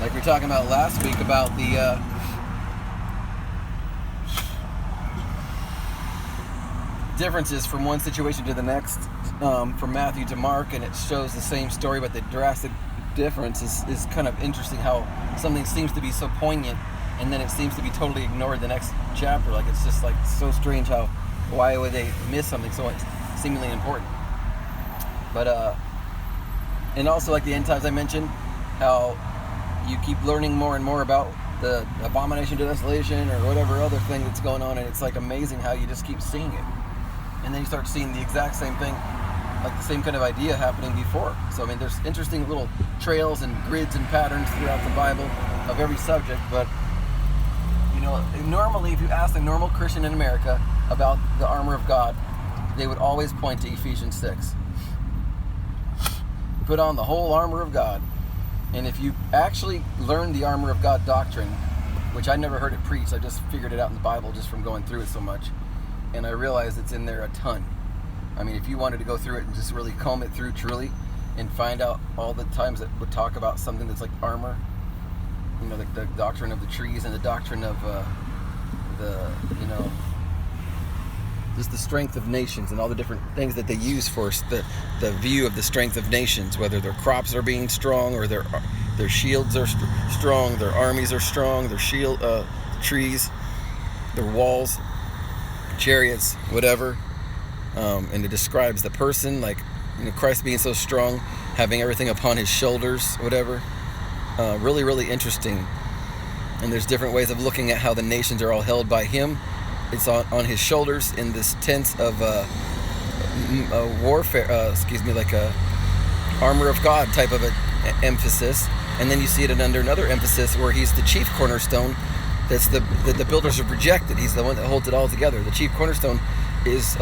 Like we were talking about last week about the differences from one situation to the next, from Matthew to Mark, and it shows the same story, but the drastic difference is kind of interesting. How something seems to be so poignant, and then it seems to be totally ignored the next chapter. Like it's just like so strange how why would they miss something so seemingly important? But and also like the end times I mentioned, how you keep learning more and more about the abomination to desolation or whatever other thing that's going on, and it's like amazing how you just keep seeing it, and then you start seeing the exact same thing, like the same kind of idea happening before. So I mean, there's interesting little trails and grids and patterns throughout the Bible of every subject. But you know, normally if you ask a normal Christian in America about the armor of God, they would always point to Ephesians 6. Put on the whole armor of God. And if you actually learn the armor of God doctrine, which I never heard it preached, I just figured it out in the Bible just from going through it so much, and I realized it's in there a ton. I mean, if you wanted to go through it and just really comb it through truly and find out all the times that would talk about something that's like armor, you know, the doctrine of the trees and the doctrine of just the strength of nations and all the different things that they use for the view of the strength of nations, whether their crops are being strong or their shields are strong, their armies are strong, their trees, their walls, chariots, whatever. And it describes the person, like, you know, Christ being so strong, having everything upon his shoulders, whatever. Really, really interesting. And there's different ways of looking at how the nations are all held by him. It's on his shoulders in this tense of warfare, like a armor of God type of an emphasis. And then you see it under another emphasis where he's the chief cornerstone that the builders have rejected. He's the one that holds it all together. The chief cornerstone is,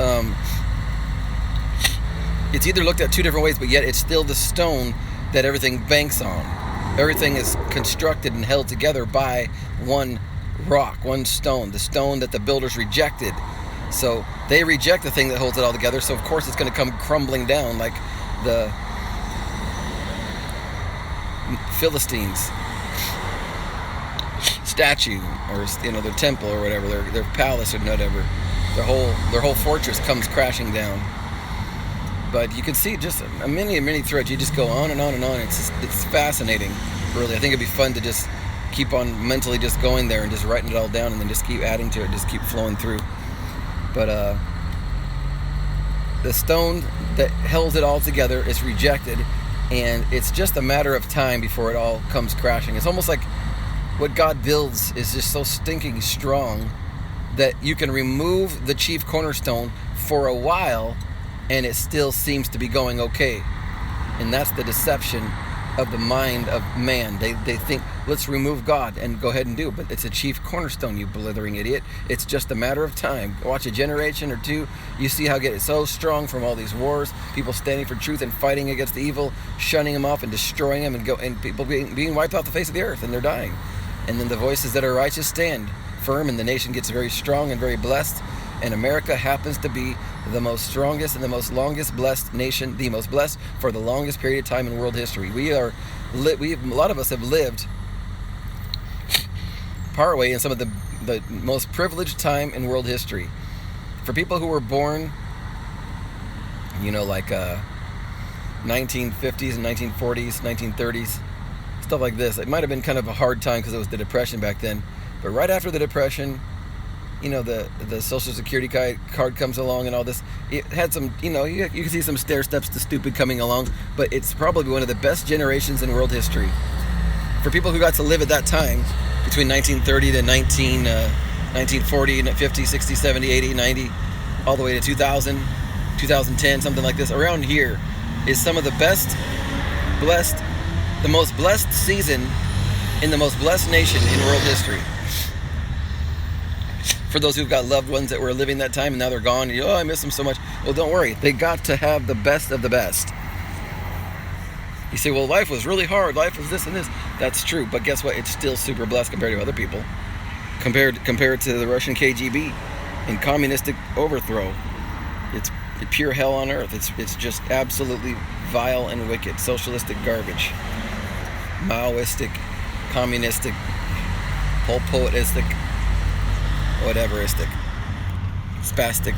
it's either looked at two different ways, but yet it's still the stone that everything banks on. Everything is constructed and held together by one rock, one stone, the stone that the builders rejected. So they reject the thing that holds it all together, so of course it's going to come crumbling down like the Philistines statue, or, you know, their temple or whatever, their palace or whatever. Their whole fortress comes crashing down. But you can see just many threads. You just go on and on and on. It's fascinating, really. I think it'd be fun to just keep on mentally just going there and just writing it all down, and then just keep adding to it, just keep flowing through. But the stone that held it all together is rejected, and it's just a matter of time before it all comes crashing. It's almost like what God builds is just so stinking strong that you can remove the chief cornerstone for a while and it still seems to be going okay. And that's the deception of the mind of man. They think, let's remove God and go ahead and do it. But it's a chief cornerstone, you blithering idiot. It's just a matter of time. Watch a generation or two. You see how it gets so strong from all these wars, people standing for truth and fighting against the evil, shunning them off and destroying them, and people being wiped off the face of the earth, and they're dying. And then the voices that are righteous stand firm, and the nation gets very strong and very blessed. And America happens to be the most strongest and the most longest blessed nation, the most blessed for the longest period of time in world history. A lot of us have lived partway in some of the most privileged time in world history. For people who were born, you know, like 1950s and 1940s, 1930s, stuff like this. It might have been kind of a hard time because it was the Depression back then. But right after the Depression, you know, the Social Security card comes along and all this. It had some, you know, you can see some stair steps to stupid coming along, but it's probably one of the best generations in world history. For people who got to live at that time, between 1930 to 1940, 50, 60, 70, 80, 90, all the way to 2000, 2010, something like this, around here is some of the the most blessed season in the most blessed nation in world history. For those who've got loved ones that were living that time and now they're gone, and I miss them so much. Well, don't worry. They got to have the best of the best. You say, well, life was really hard. Life was this and this. That's true. But guess what? It's still super blessed compared to other people. Compared to the Russian KGB and communistic overthrow. It's pure hell on earth. It's just absolutely vile and wicked. Socialistic garbage. Maoistic communistic, Pol Potistic, whateveristic, spastic.